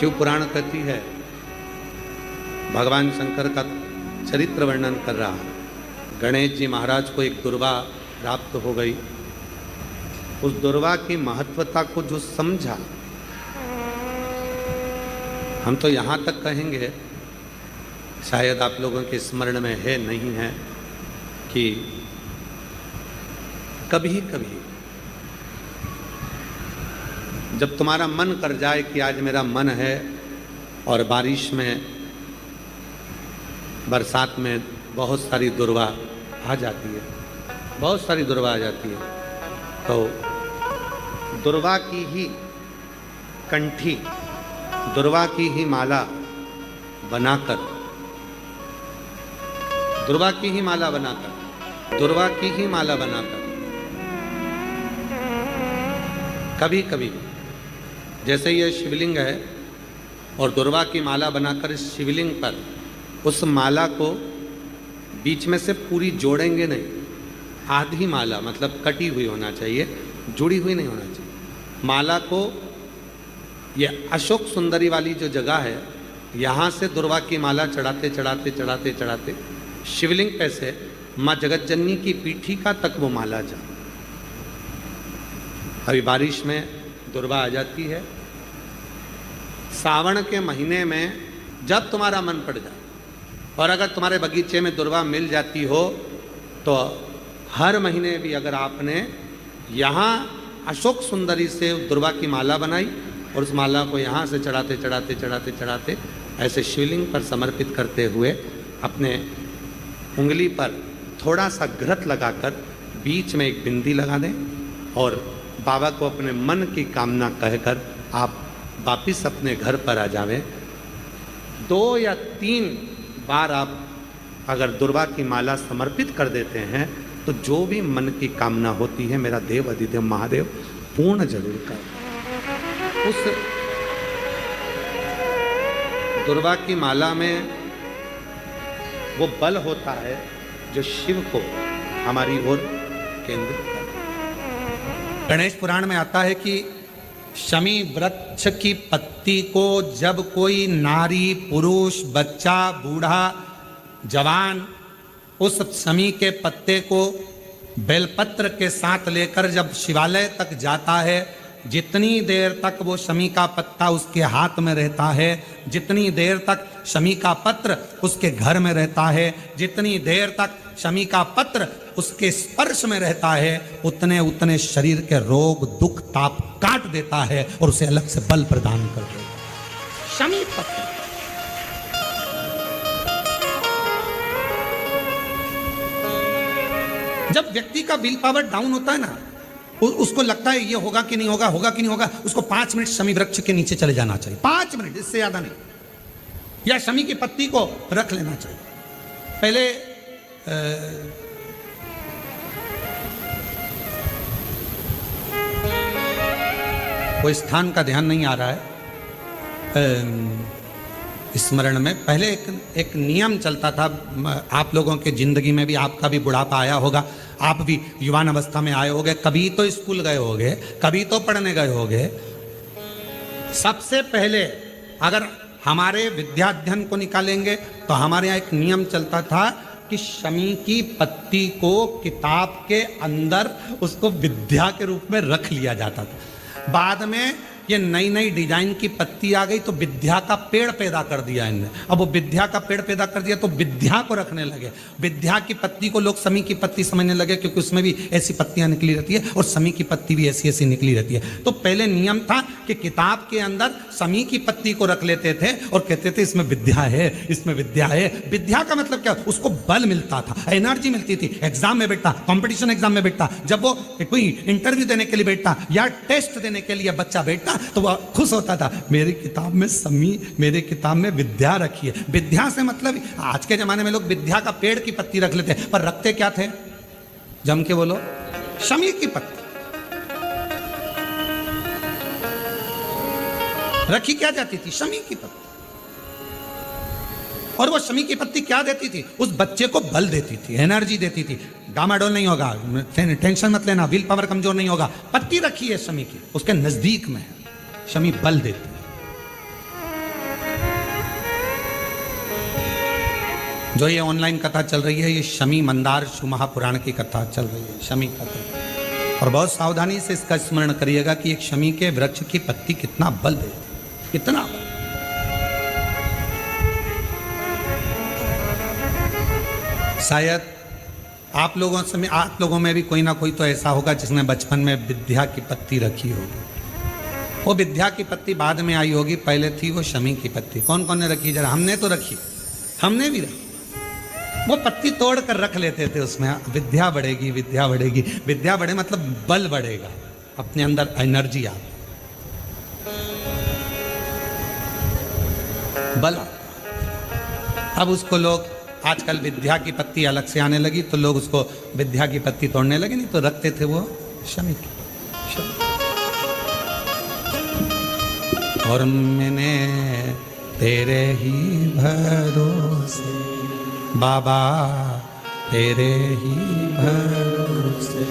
शिव पुराण कहती है, भगवान शंकर का चरित्र वर्णन कर रहा है। गणेश जी महाराज को एक दुर्वा प्राप्त हो गई। उस दुर्वा की महत्वता को जो समझा, हम तो यहाँ तक कहेंगे, शायद आप लोगों के स्मरण में है नहीं है, कि कभी कभी जब तुम्हारा मन कर जाए कि आज मेरा मन है और बारिश में, बरसात में बहुत सारी दुर्वा आ जाती है, बहुत सारी दुर्वा आ जाती है, तो दुर्वा की ही कंठी, दुर्वा की ही माला बनाकर, दुर्वा की ही माला बनाकर, दुर्वा की ही माला बनाकर कभी कभी, जैसे ये शिवलिंग है और दुर्वा की माला बनाकर इस शिवलिंग पर उस माला को बीच में से पूरी जोड़ेंगे नहीं, आधी माला, मतलब कटी हुई होना चाहिए, जुड़ी हुई नहीं होना चाहिए। माला को, ये अशोक सुंदरी वाली जो जगह है, यहाँ से दुर्वा की माला चढ़ाते चढ़ाते चढ़ाते चढ़ाते शिवलिंग पे से माँ जगतजननी की पीठिका तक वो माला जा। अभी बारिश में दुर्वा आ जाती है, सावन के महीने में जब तुम्हारा मन पड़ जाए, और अगर तुम्हारे बगीचे में दुर्वा मिल जाती हो तो हर महीने भी अगर आपने यहाँ अशोक सुंदरी से दुर्वा की माला बनाई और उस माला को यहाँ से चढ़ाते चढ़ाते चढ़ाते चढ़ाते ऐसे शिवलिंग पर समर्पित करते हुए अपने उंगली पर थोड़ा सा घृत लगाकर बीच में एक बिंदी लगा दें और बाबा को अपने मन की कामना कहकर आप वापिस अपने घर पर आ जावें। 2 या 3 बार आप अगर दुर्वा की माला समर्पित कर देते हैं तो जो भी मन की कामना होती है, मेरा देव अधिदेव महादेव पूर्ण जरूर कर। उस दुर्वा की माला में वो बल होता है जो शिव को हमारी ओर केंद्रित करता है। गणेश पुराण में आता है कि शमी वृक्ष की पत्ती को जब कोई नारी, पुरुष, बच्चा, बूढ़ा, जवान उस शमी के पत्ते को बेलपत्र के साथ लेकर जब शिवालय तक जाता है, जितनी देर तक वो शमी का पत्ता उसके हाथ में रहता है, जितनी देर तक शमी का पत्र उसके घर में रहता है, जितनी देर तक शमी का पत्र उसके स्पर्श में रहता है, उतने उतने शरीर के रोग, दुख, ताप काट देता है और उसे अलग से बल प्रदान कर देता है। शमी पत्र जब व्यक्ति का विल पावर डाउन होता है ना, उसको लगता है ये होगा कि नहीं होगा, होगा कि नहीं होगा, उसको 5 मिनट शमी वृक्ष के नीचे चले जाना चाहिए, 5 मिनट, इससे ज्यादा नहीं, या शमी की पत्ती को रख लेना चाहिए। पहले कोई स्थान का ध्यान नहीं आ रहा है स्मरण में, पहले एक नियम चलता था, आप लोगों के जिंदगी में भी, आपका भी बुढ़ापा आया होगा, आप भी युवान अवस्था में आए होंगे, कभी तो स्कूल गए होंगे, कभी तो पढ़ने गए होंगे। सबसे पहले अगर हमारे विद्याध्ययन को निकालेंगे तो हमारे यहाँ एक नियम चलता था कि शमी की पत्ती को किताब के अंदर उसको विद्या के रूप में रख लिया जाता था। बाद में ये नई नई डिजाइन की पत्ती आ गई तो विद्या का पेड़ पैदा कर दिया इनने। अब वो विद्या का पेड़ पैदा कर दिया तो विद्या को रखने लगे। विद्या की पत्ती को लोग शमी की पत्ती समझने लगे क्योंकि उसमें भी ऐसी पत्तियां निकली रहती है और शमी की पत्ती भी ऐसी ऐसी निकली रहती है। तो पहले नियम था कि किताब के अंदर शमी की पत्ती को रख लेते थे और कहते थे इसमें विद्या है, इसमें विद्या है। विद्या का मतलब क्या, उसको बल मिलता था, एनर्जी मिलती थी। एग्जाम में बैठता, कॉम्पिटिशन एग्जाम में बैठता, जब वो कोई इंटरव्यू देने के लिए बैठता या टेस्ट देने के लिए बच्चा बैठता तो वह खुश होता था, मेरी किताब में शमी, मेरे किताब में विद्या रखी है। विद्या से मतलब आज के जमाने में लोग विद्या का पेड़ की पत्ती रख लेते हैं, पर रखते क्या थे, जम के बोलो, शमी की पत्ती रखी क्या जाती थी, शमी की पत्ती। और वो शमी की पत्ती क्या देती थी, उस बच्चे को बल देती थी, एनर्जी देती थी। डामाडोल नहीं होगा, टेंशन मत लेना, विल पावर कमजोर नहीं होगा। पत्ती रखी है शमी की, उसके नजदीक में है, शमी बल देती है। जो ये ऑनलाइन कथा चल रही है, ये शमी मंदार शिव महापुराण की कथा चल रही है, शमी कथा। और बहुत सावधानी से इसका स्मरण करिएगा कि एक शमी के वृक्ष की पत्ती कितना बल देती, कितना बल। शायद आप लोगों में भी कोई ना कोई तो ऐसा होगा जिसने बचपन में विद्या की पत्ती रखी होगी। वो विद्या की पत्ती बाद में आई होगी, पहले थी वो शमी की पत्ती। कौन कौन ने रखी? जरा हमने तो रखी, हमने भी रखी। वो पत्ती तोड़ कर रख लेते थे, उसमें विद्या बढ़ेगी, विद्या बढ़ेगी। विद्या बढ़े मतलब बल बढ़ेगा, अपने अंदर एनर्जी आ, बल। अब उसको लोग आजकल विद्या की पत्ती अलग से आने लगी तो लोग उसको विद्या की पत्ती तोड़ने लगे, नहीं तो रखते थे वो शमी की। और मैंने तेरे ही भरोसे बाबा, तेरे ही भरोसे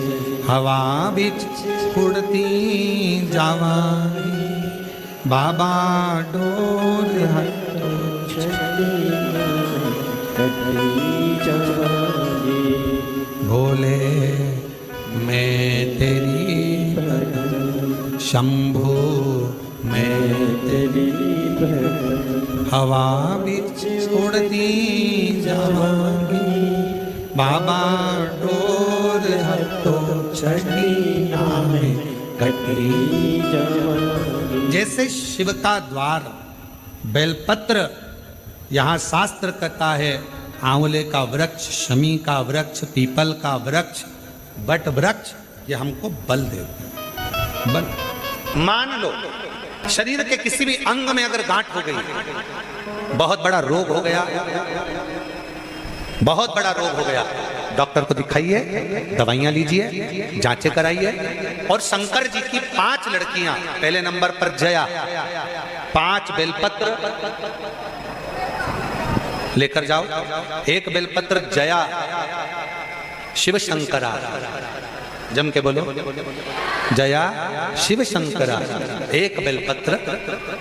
हवा बिच उड़ती जावांगी बाबा, डोर हटो भोले मैं तेरी शंभू, मैं तेरी हवा बिच उड़ती जावांगी बाबा, डोर हटो छड़िया में कटी जावांगी। जैसे शिव का द्वार बेलपत्र, यहाँ शास्त्र कहता है आंवले का वृक्ष, शमी का वृक्ष, पीपल का वृक्ष, बट वृक्ष, ये हमको बल देते हैं। बल। मान लो शरीर के किसी भी अंग में अगर गांठ हो गई, बहुत बड़ा रोग हो गया, बहुत बड़ा रोग हो गया, डॉक्टर को दिखाइए, दवाइयां लीजिए, जांचें कराइए। और शंकर जी की 5 लड़कियां, पहले नंबर पर जया, 5 बेलपत्र लेकर जाओ। एक बेलपत्र जया शिव शंकरा, जम के बोलो, जया शिव शंकरा। एक बेलपत्र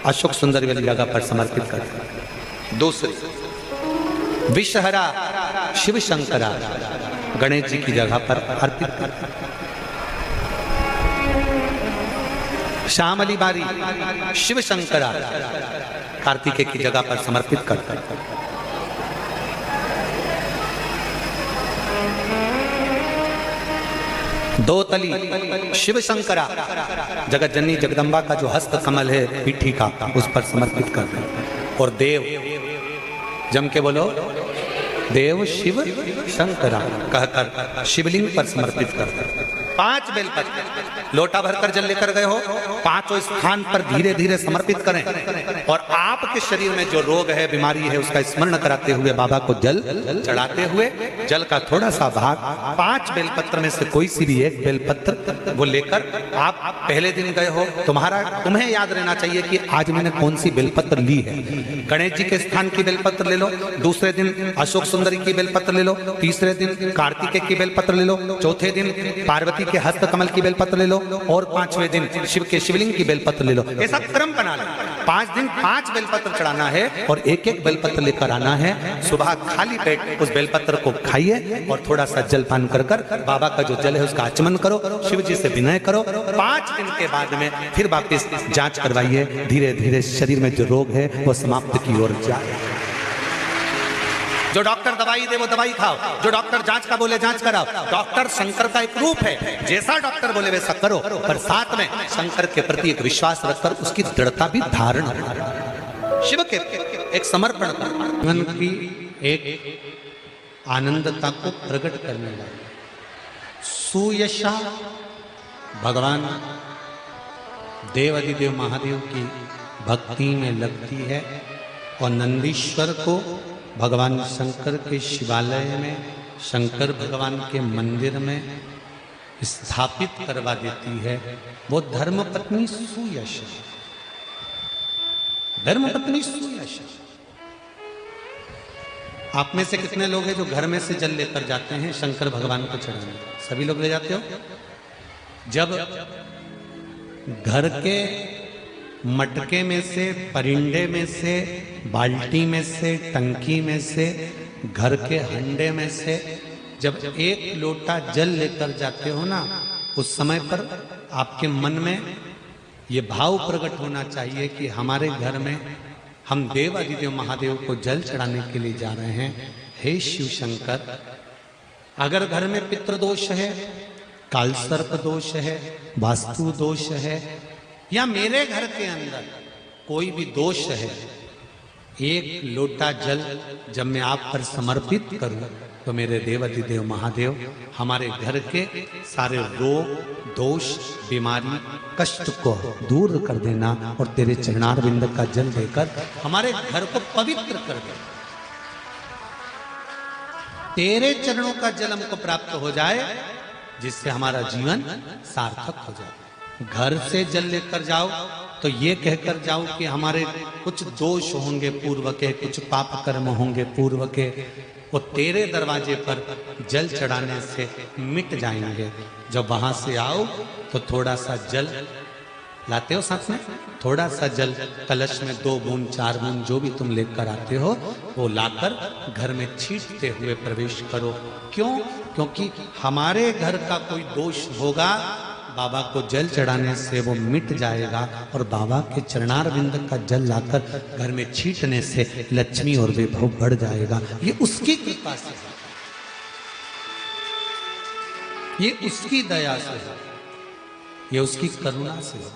अशोक सुंदर वाली जगह पर समर्पित कर। दूसरी विषहरा शिव शंकरा, गणेश जी की जगह पर अर्पित कर। श्यामली बारी शिव शंकरा, कार्तिकेय की जगह पर समर्पित कर। दो तली शिव शंकरा, जगत जननी जगदम्बा का जो हस्त कमल है पीठी का, उस पर समर्पित कर दे। और देव, जम के बोलो, देव शिव शंकरा कहकर शिवलिंग पर समर्पित कर दे। 5 बेलपत्र लोटा भरकर जल लेकर गए हो, 5 स्थान पर धीरे धीरे समर्पित करें। और आपके शरीर में जो रोग है, बीमारी है, उसका स्मरण कराते हुए बाबा को जल चढ़ाते हुए, जल का थोड़ा सा भाग 5 बेलपत्र में से कोई सी भी एक बेलपत्र वो लेकर, आप पहले दिन गए हो, तुम्हें याद रहना चाहिए कि आज मैंने कौन सी बेलपत्र ली है। गणेश जी के स्थान की बेलपत्र ले लो, दूसरे दिन अशोक सुंदरी की बेलपत्र ले लो, तीसरे दिन कार्तिकेय की बेलपत्र ले लो, चौथे दिन पार्वती के हस्त कमल की बेलपत्र ले लो, और 5वें दिन शिव के शिवलिंग की बेलपत्र ले लो। ऐसा क्रम बना लो। 5 दिन 5 बेलपत्र चढ़ाना है और एक एक बेलपत्र लेकर आना है। सुबह खाली पेट उस बेलपत्र को खाइए और थोड़ा सा जलपान कर बाबा का जो जल है उसका आचमन करो, शिव जी से विनय करो। 5 दिन के बाद में फिर वापस जांच करवाइए, धीरे धीरे शरीर में जो रोग है वो समाप्त की ओर जाए। जो डॉक्टर दवाई दे वो दवाई खाओ, जो डॉक्टर जांच का बोले जांच कराओ। डॉक्टर शंकर का एक रूप है, जैसा डॉक्टर बोले वैसा करो, पर साथ में शंकर के प्रति एक विश्वास रखकर उसकी दृढ़ता भी धारण करो, शिव के एक समर्पण करो। मन की एक आनंदता को प्रकट करने वाले सुयशा भगवान देवाधिदेव महादेव की भक्ति में लगती है और नंदीश्वर को भगवान शंकर के शिवालय में, शंकर भगवान के मंदिर में स्थापित करवा देती है। वो धर्मपत्नी सुयशा, धर्मपत्नी सुयशा। आप में से कितने लोग हैं जो घर में से जल लेकर जाते हैं शंकर भगवान को चढ़ाने? सभी लोग ले जाते हो। जब घर के मटके में से, परिंडे में से, बाल्टी में से, टंकी में से घर के हंडे में से जब एक लोटा जल लेकर जाते हो ना, उस समय पर आपके मन में ये भाव प्रकट होना चाहिए कि हमारे घर में हम देव अधिदेव महादेव को जल चढ़ाने के लिए जा रहे हैं। हे शिव शंकर, अगर घर में पितृदोष है, कालसर्प दोष है, वास्तु दोष है, या मेरे घर के अंदर कोई भी दोष है, एक लोटा जल जब मैं आप पर समर्पित करूं तो मेरे देवाधिदेव महादेव हमारे घर के सारे रोग, दोष, बीमारी, कष्ट को दूर कर देना और तेरे चरणारविंद का जल देकर हमारे घर को पवित्र कर दे। तेरे चरणों का जल हमको प्राप्त हो जाए, जिससे हमारा जीवन सार्थक हो जाए। घर से जल लेकर जाओ तो ये कहकर जाओ कि हमारे कुछ दोष होंगे पूर्व के, कुछ पाप कर्म होंगे पूर्व के, वो तेरे दरवाजे पर जल चढ़ाने से मिट जाएंगे। जब वहां से आओ तो थोड़ा सा जल लाते हो साथ में, थोड़ा सा जल कलश में 2 बूंद 4 बूंद जो भी तुम लेकर आते हो वो लाकर घर में छींटते हुए प्रवेश करो। क्यों? क्योंकि हमारे घर का कोई दोष होगा, बाबा को जल चढ़ाने से वो मिट जाएगा और बाबा के चरणारविंद का जल लाकर घर में छींटने से लक्ष्मी और वैभव बढ़ जाएगा। ये उसकी कृपा से है, ये उसकी दया से है, ये उसकी करुणा से है।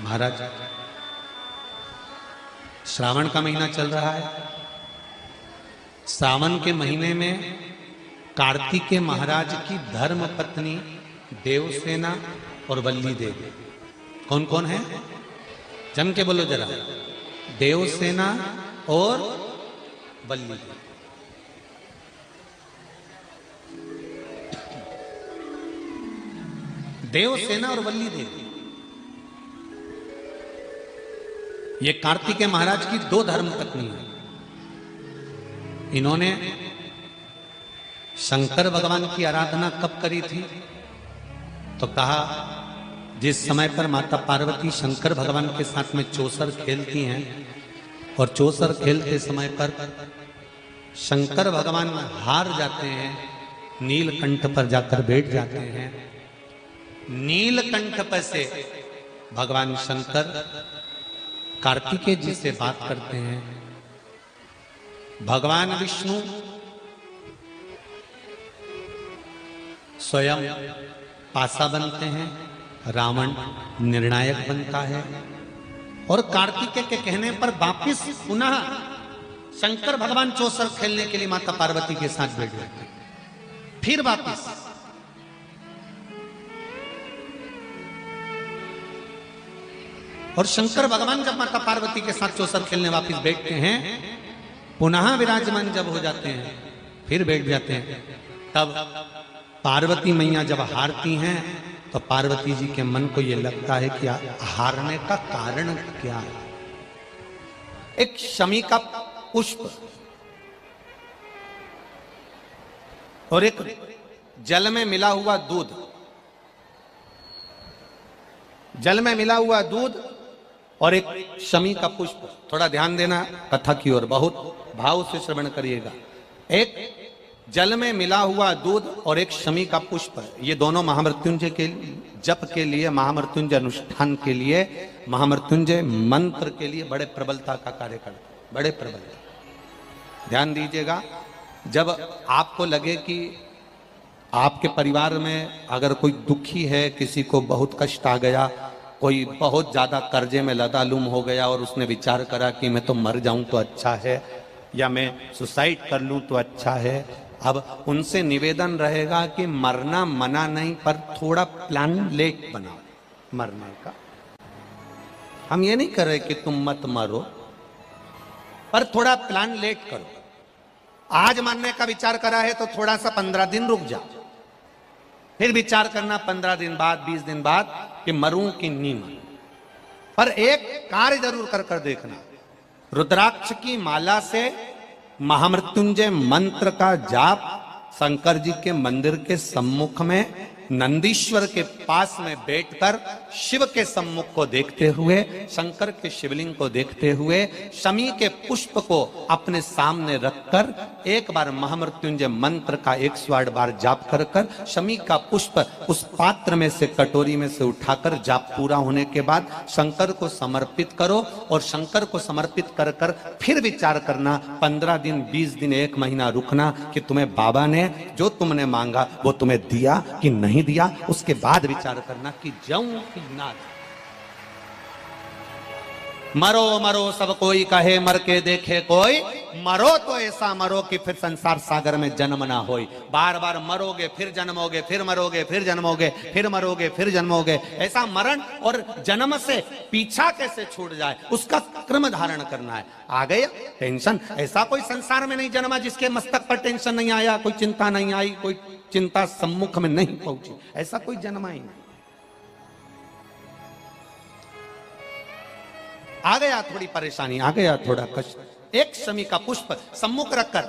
महाराज, श्रावण का महीना चल रहा है। सावन के महीने में कार्तिकेय महाराज की धर्म पत्नी देवसेना और वल्ली देवी, कौन कौन है? जम के बोलो जरा। देवसेना और वल्ली देवी। देवसेना और वल्ली देवी ये कार्तिकेय महाराज की 2 धर्म पत्नी है। इन्होंने शंकर भगवान की आराधना कब करी थी? तो कहा जिस समय पर माता पार्वती शंकर भगवान के साथ में चौसर खेलती हैं और चौसर खेलते समय पर शंकर भगवान हार जाते हैं, नीलकंठ पर जाकर बैठ जाते हैं। नीलकंठ पर से भगवान शंकर कार्तिकेय जी से बात करते हैं। भगवान विष्णु स्वयं पासा बनते हैं, रावण निर्णायक बनता है और कार्तिकेय के कहने पर वापिस पुनः शंकर भगवान चौसर खेलने के लिए माता पार्वती के साथ बैठ जाते हैं। फिर वापिस और शंकर भगवान जब माता पार्वती के साथ चौसर खेलने वापिस बैठते हैं, पुनः विराजमान जब हो जाते हैं, फिर बैठ जाते हैं। तब पार्वती मैया जब हारती हैं तो पार्वती जी के मन को यह लगता है कि हारने का कारण क्या है। एक शमी का पुष्प और एक जल में मिला हुआ दूध, जल में मिला हुआ दूध और एक शमी का पुष्प। थोड़ा ध्यान देना कथा की ओर, बहुत भाव से श्रवण करिएगा। एक जल में मिला हुआ दूध और एक शमी का पुष्प, ये दोनों महामृत्युंजय के जप के लिए, महामृत्युंजय अनुष्ठान के लिए, महामृत्युंजय मंत्र के लिए बड़े प्रबलता का कार्य करते, बड़े प्रबलता। ध्यान दीजिएगा, जब आपको लगे कि आपके परिवार में अगर कोई दुखी है, किसी को बहुत कष्ट आ गया, कोई बहुत ज्यादा कर्जे में लदालुम हो गया और उसने विचार करा कि मैं तो मर जाऊं तो अच्छा है, या मैं सुसाइड कर लूं तो अच्छा है। अब उनसे निवेदन रहेगा कि मरना मना नहीं, पर थोड़ा प्लान लेट बनाओ मरने का। हम ये नहीं कर रहे कि तुम मत मरो, पर थोड़ा प्लान लेट करो। आज मरने का विचार करा है तो थोड़ा सा 15 दिन रुक जाओ, फिर विचार करना 15 दिन बाद, 20 दिन बाद कि मरूं कि नहीं मरूं। पर एक कार्य जरूर कर कर देखना, रुद्राक्ष की माला से महामृत्युंजय मंत्र का जाप शंकर जी के मंदिर के सम्मुख में नंदीश्वर के पास में बैठकर शिव के सम्मुख को देखते हुए, शंकर के शिवलिंग को देखते हुए, शमी के पुष्प को अपने सामने रखकर एक बार महामृत्युंजय मंत्र का 108 बार जाप कर कर शमी का पुष्प उस पात्र में से, कटोरी में से उठाकर जाप पूरा होने के बाद शंकर को समर्पित करो और शंकर को समर्पित कर कर फिर विचार करना, 15 दिन 20 दिन 1 महीना रुकना कि तुम्हें बाबा ने जो तुमने मांगा वो तुम्हें दिया कि नहीं दिया। उसके बाद विचार करना कि जाऊं कि ना। मरो मरो सब कोई कहे, मर के देखे कोई, मरो तो ऐसा मरो कि फिर संसार सागर में जन्म ना होई। बार बार मरोगे फिर जन्मोगे, फिर मरोगे फिर जन्मोगे, फिर मरोगे फिर जन्मोगे। ऐसा मरण और जन्म से पीछा कैसे छूट जाए, उसका क्रम धारण करना है। आ गया टेंशन। ऐसा कोई संसार में नहीं जन्मा जिसके मस्तक पर टेंशन नहीं आया, कोई चिंता नहीं आई, कोई चिंता सम्मुख में नहीं पहुंची। ऐसा कोई जन्मा ही नहीं। आ गया थोड़ी परेशानी, आ गया थोड़ा कष्ट। एक शमी का पुष्प सम्मुख रखकर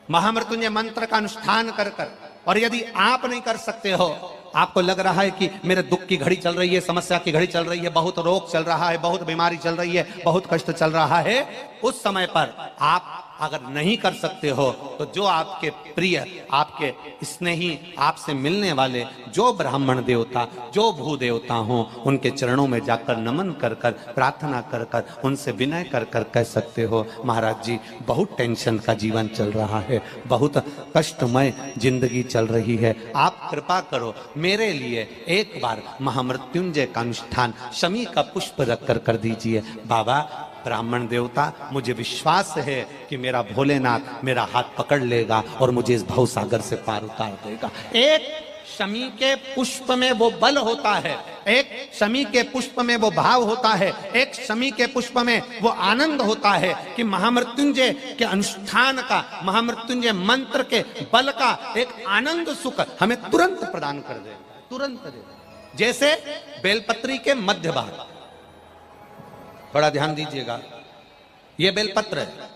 महामृत्युंजय मंत्र का अनुष्ठान कर कर, और यदि आप नहीं कर सकते हो, आपको लग रहा है कि मेरे दुख की घड़ी चल रही है, समस्या की घड़ी चल रही है, बहुत रोग चल रहा है, बहुत बीमारी चल रही है, बहुत कष्ट चल रहा है, उस समय पर आप अगर नहीं कर सकते हो तो जो आपके प्रिय, आपके स्नेही, आपसे मिलने वाले जो ब्राह्मण देवता, जो भू देवता हो, उनके चरणों में जाकर नमन कर कर, प्रार्थना कर कर, उनसे विनय कर कर कह सकते हो, महाराज जी बहुत टेंशन का जीवन चल रहा है, बहुत कष्टमय जिंदगी चल रही है, आप कृपा करो मेरे लिए एक बार महामृत्युंजय का अनुष्ठान शमी का पुष्प रख कर कर दीजिए। बाबा ब्राह्मण देवता, मुझे विश्वास है कि मेरा भोलेनाथ मेरा हाथ पकड़ लेगा और मुझे इस भवसागर से पार उतार देगा। एक शमी के पुष्प में वो बल होता है, एक शमी के पुष्प में वो भाव होता है, एक शमी के पुष्प में वो आनंद होता है कि महामृत्युंजय के अनुष्ठान का, महामृत्युंजय मंत्र के बल का एक आनंद सुख हमें तुरंत प्रदान कर दे, तुरंत दे। जैसे बेलपत्री के मध्य भाग, थोड़ा ध्यान दीजिएगा, ये बेलपत्र है,